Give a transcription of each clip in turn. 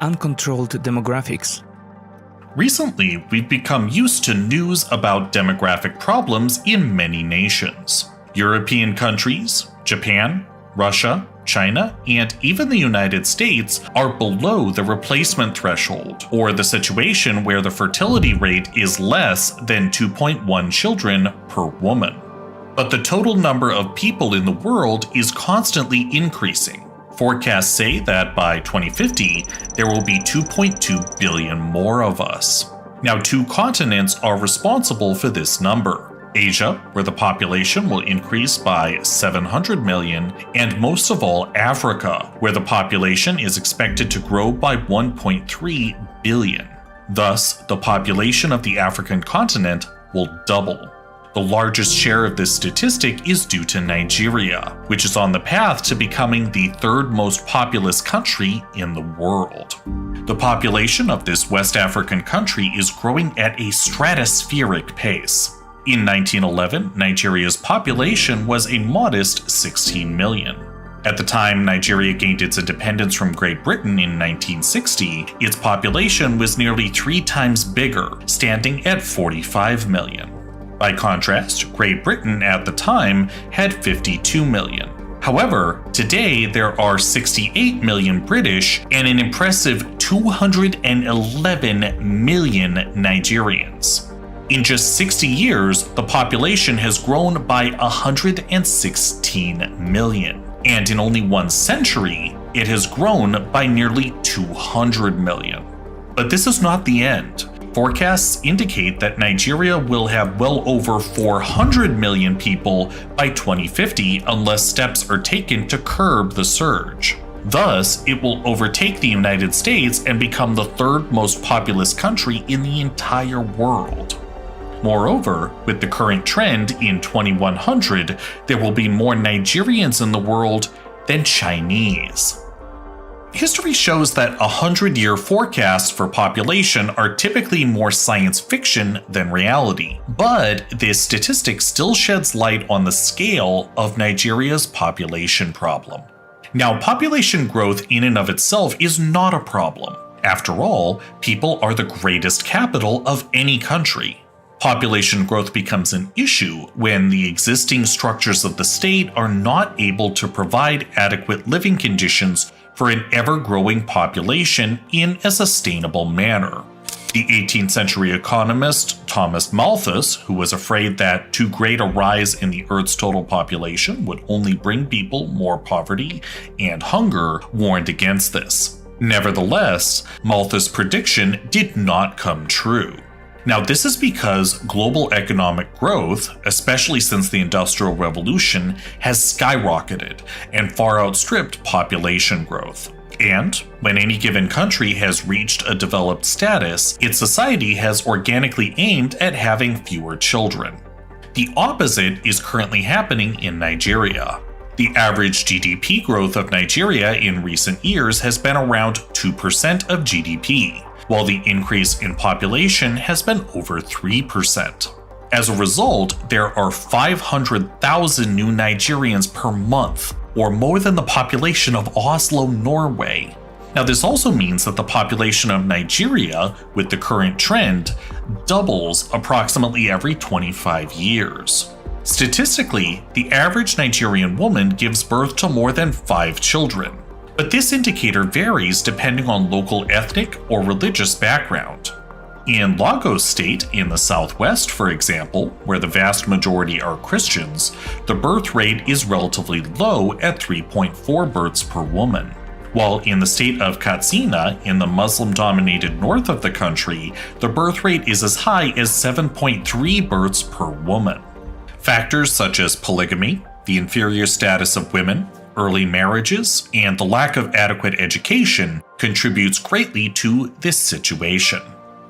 uncontrolled demographics. Recently, we've become used to news about demographic problems in many nations. European countries, Japan, Russia, China, and even the United States are below the replacement threshold, or the situation where the fertility rate is less than 2.1 children per woman. But the total number of people in the world is constantly increasing. Forecasts say that by 2050, there will be 2.2 billion more of us. Now, 2 continents are responsible for this number. Asia, where the population will increase by 700 million, and most of all, Africa, where the population is expected to grow by 1.3 billion. Thus, the population of the African continent will double. The largest share of this statistic is due to Nigeria, which is on the path to becoming the 3rd most populous country in the world. The population of this West African country is growing at a stratospheric pace. In 1911, Nigeria's population was a modest 16 million. At the time Nigeria gained its independence from Great Britain in 1960, its population was nearly 3 times bigger, standing at 45 million. By contrast, Great Britain at the time had 52 million. However, today there are 68 million British and an impressive 211 million Nigerians. In just 60 years, the population has grown by 116 million. And in only 1 century, it has grown by nearly 200 million. But this is not the end. Forecasts indicate that Nigeria will have well over 400 million people by 2050 unless steps are taken to curb the surge. Thus, it will overtake the United States and become the 3rd most populous country in the entire world. Moreover, with the current trend in 2100, there will be more Nigerians in the world than Chinese. History shows that 100-year forecasts for population are typically more science fiction than reality, but this statistic still sheds light on the scale of Nigeria's population problem. Now, population growth in and of itself is not a problem. After all, people are the greatest capital of any country. Population growth becomes an issue when the existing structures of the state are not able to provide adequate living conditions for an ever-growing population in a sustainable manner. The 18th century economist Thomas Malthus, who was afraid that too great a rise in the Earth's total population would only bring people more poverty and hunger, warned against this. Nevertheless, Malthus' prediction did not come true. Now, this is because global economic growth, especially since the Industrial Revolution, has skyrocketed and far outstripped population growth. And when any given country has reached a developed status, its society has organically aimed at having fewer children. The opposite is currently happening in Nigeria. The average GDP growth of Nigeria in recent years has been around 2% of GDP. While the increase in population has been over 3%. As a result, there are 500,000 new Nigerians per month, or more than the population of Oslo, Norway. Now, this also means that the population of Nigeria, with the current trend, doubles approximately every 25 years. Statistically, the average Nigerian woman gives birth to more than 5 children. But this indicator varies depending on local ethnic or religious background. In Lagos State in the southwest, for example, where the vast majority are Christians, the birth rate is relatively low at 3.4 births per woman. While in the state of Katsina, in the Muslim-dominated north of the country, the birth rate is as high as 7.3 births per woman. Factors such as polygamy, the inferior status of women, early marriages, and the lack of adequate education contributes greatly to this situation.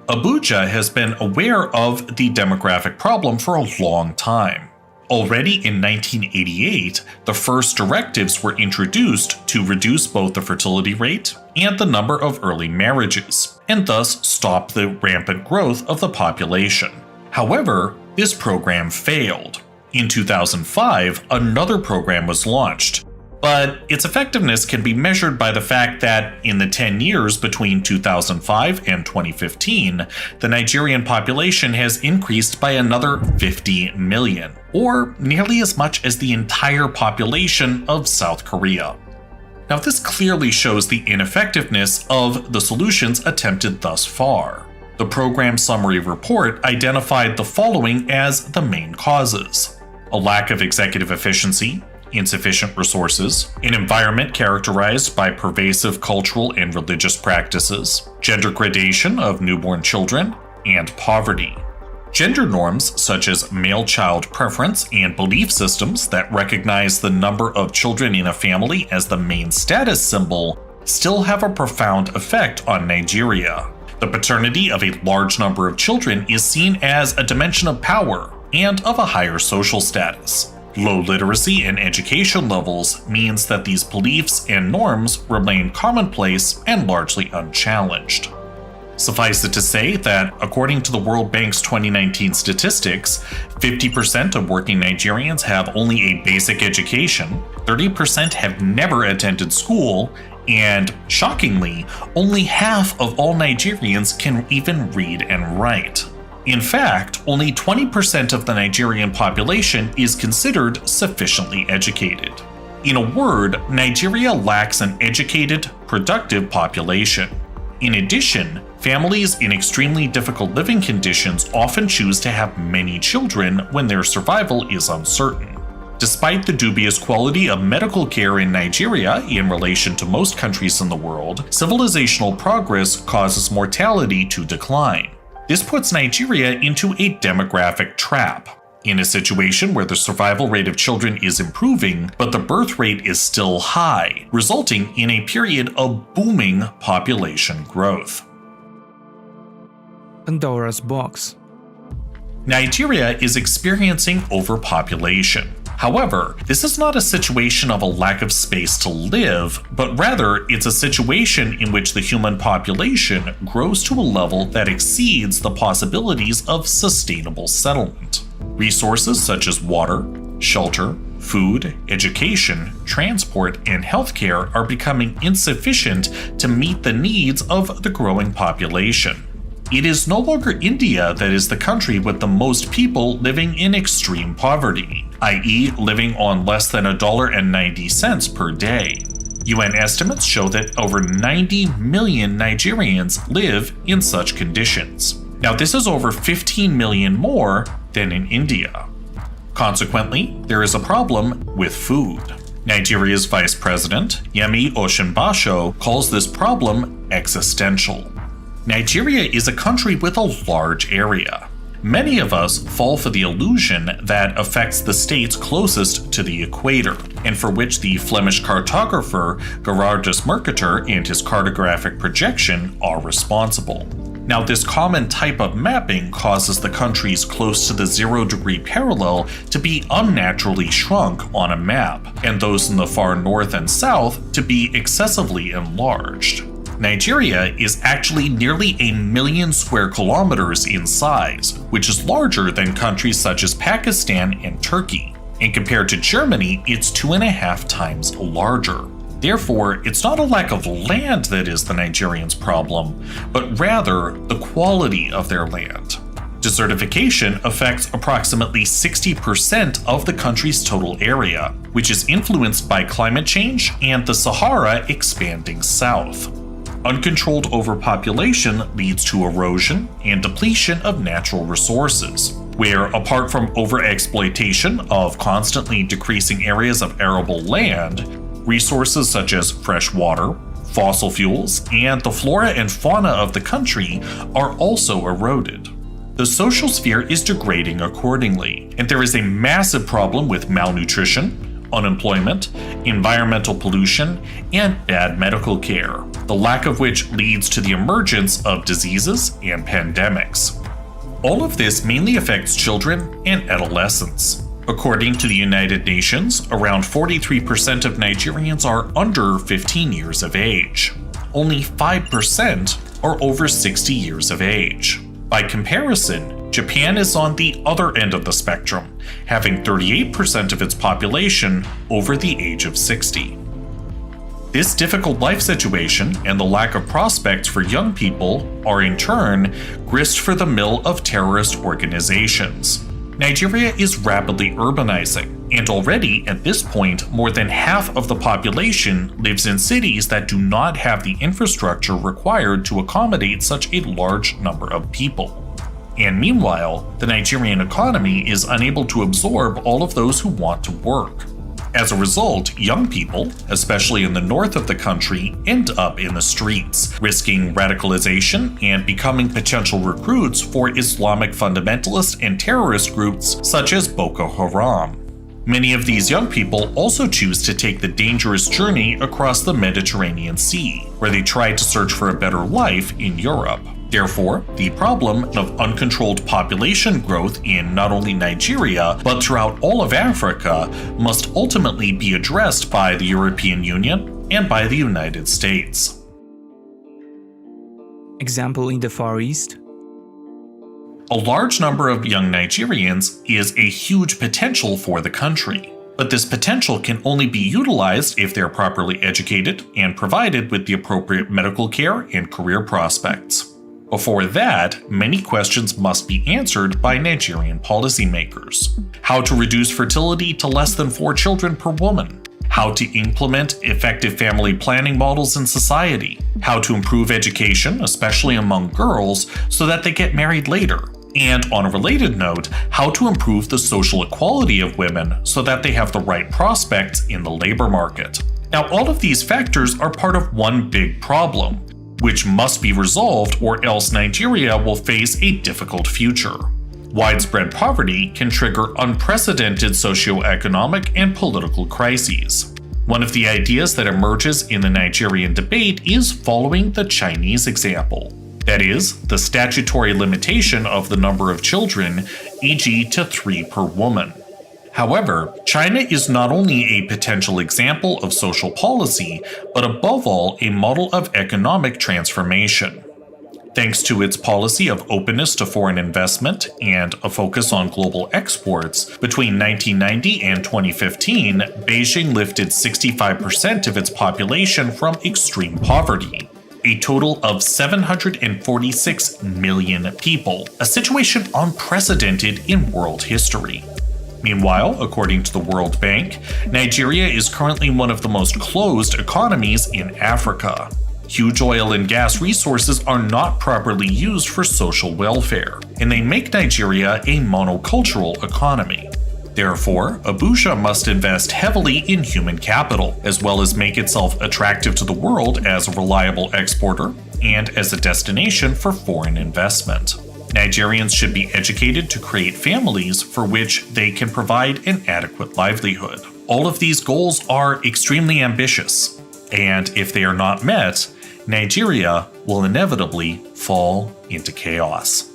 Abuja has been aware of the demographic problem for a long time. Already in 1988, the first directives were introduced to reduce both the fertility rate and the number of early marriages, and thus stop the rampant growth of the population. However, this program failed. In 2005, another program was launched, But its effectiveness can be measured by the fact that in the 10 years between 2005 and 2015, the Nigerian population has increased by another 50 million, or nearly as much as the entire population of South Korea. Now, this clearly shows the ineffectiveness of the solutions attempted thus far. The program summary report identified the following as the main causes: a lack of executive efficiency, insufficient resources, an environment characterized by pervasive cultural and religious practices, gender gradation of newborn children, and poverty. Gender norms such as male-child preference and belief systems that recognize the number of children in a family as the main status symbol still have a profound effect on Nigeria. The paternity of a large number of children is seen as a dimension of power and of a higher social status. Low literacy and education levels means that these beliefs and norms remain commonplace and largely unchallenged. Suffice it to say that, according to the World Bank's 2019 statistics, 50% of working Nigerians have only a basic education, 30% have never attended school, and, shockingly, only half of all Nigerians can even read and write. In fact, only 20% of the Nigerian population is considered sufficiently educated. In a word, Nigeria lacks an educated, productive population. In addition, families in extremely difficult living conditions often choose to have many children when their survival is uncertain. Despite the dubious quality of medical care in Nigeria in relation to most countries in the world, civilizational progress causes mortality to decline. This puts Nigeria into a demographic trap. In a situation where the survival rate of children is improving, but the birth rate is still high, resulting in a period of booming population growth. Pandora's box. Nigeria is experiencing overpopulation. However, this is not a situation of a lack of space to live, but rather it's a situation in which the human population grows to a level that exceeds the possibilities of sustainable settlement. Resources such as water, shelter, food, education, transport, and healthcare are becoming insufficient to meet the needs of the growing population. It is no longer India that is the country with the most people living in extreme poverty, i.e. living on less than $1.90 per day. UN estimates show that over 90 million Nigerians live in such conditions. Now, this is over 15 million more than in India. Consequently, there is a problem with food. Nigeria's Vice President, Yemi Osinbajo, calls this problem existential. Nigeria is a country with a large area. Many of us fall for the illusion that affects the states closest to the equator, and for which the Flemish cartographer Gerardus Mercator and his cartographic projection are responsible. Now, this common type of mapping causes the countries close to the 0-degree parallel to be unnaturally shrunk on a map, and those in the far north and south to be excessively enlarged. Nigeria is actually nearly 1 million square kilometers in size, which is larger than countries such as Pakistan and Turkey. And compared to Germany, it's 2.5 times larger. Therefore, it's not a lack of land that is the Nigerians' problem, but rather the quality of their land. Desertification affects approximately 60% of the country's total area, which is influenced by climate change and the Sahara expanding south. Uncontrolled overpopulation leads to erosion and depletion of natural resources, where, apart from overexploitation of constantly decreasing areas of arable land, resources such as fresh water, fossil fuels, and the flora and fauna of the country are also eroded. The social sphere is degrading accordingly, and there is a massive problem with malnutrition, unemployment, environmental pollution, and bad medical care, the lack of which leads to the emergence of diseases and pandemics. All of this mainly affects children and adolescents. According to the United Nations, around 43% of Nigerians are under 15 years of age. Only 5% are over 60 years of age. By comparison, Japan is on the other end of the spectrum, having 38% of its population over the age of 60. This difficult life situation and the lack of prospects for young people are in turn grist for the mill of terrorist organizations. Nigeria is rapidly urbanizing, and already at this point, more than half of the population lives in cities that do not have the infrastructure required to accommodate such a large number of people. And meanwhile, the Nigerian economy is unable to absorb all of those who want to work. As a result, young people, especially in the north of the country, end up in the streets, risking radicalization and becoming potential recruits for Islamic fundamentalist and terrorist groups such as Boko Haram. Many of these young people also choose to take the dangerous journey across the Mediterranean Sea, where they try to search for a better life in Europe. Therefore, the problem of uncontrolled population growth in not only Nigeria, but throughout all of Africa, must ultimately be addressed by the European Union and by the United States. Example in the Far East. A large number of young Nigerians is a huge potential for the country. But this potential can only be utilized if they are properly educated and provided with the appropriate medical care and career prospects. Before that, many questions must be answered by Nigerian policymakers. How to reduce fertility to less than 4 children per woman. How to implement effective family planning models in society. How to improve education, especially among girls, so that they get married later. And on a related note, how to improve the social equality of women so that they have the right prospects in the labor market. Now, all of these factors are part of one big problem, which must be resolved or else Nigeria will face a difficult future. Widespread poverty can trigger unprecedented socio-economic and political crises. One of the ideas that emerges in the Nigerian debate is following the Chinese example. That is, the statutory limitation of the number of children, e.g. to 3 per woman. However, China is not only a potential example of social policy, but above all a model of economic transformation. Thanks to its policy of openness to foreign investment and a focus on global exports, between 1990 and 2015, Beijing lifted 65% of its population from extreme poverty. A total of 746 million people, a situation unprecedented in world history. Meanwhile, according to the World Bank, Nigeria is currently one of the most closed economies in Africa. Huge oil and gas resources are not properly used for social welfare, and they make Nigeria a monocultural economy. Therefore, Abuja must invest heavily in human capital, as well as make itself attractive to the world as a reliable exporter and as a destination for foreign investment. Nigerians should be educated to create families for which they can provide an adequate livelihood. All of these goals are extremely ambitious, and if they are not met, Nigeria will inevitably fall into chaos.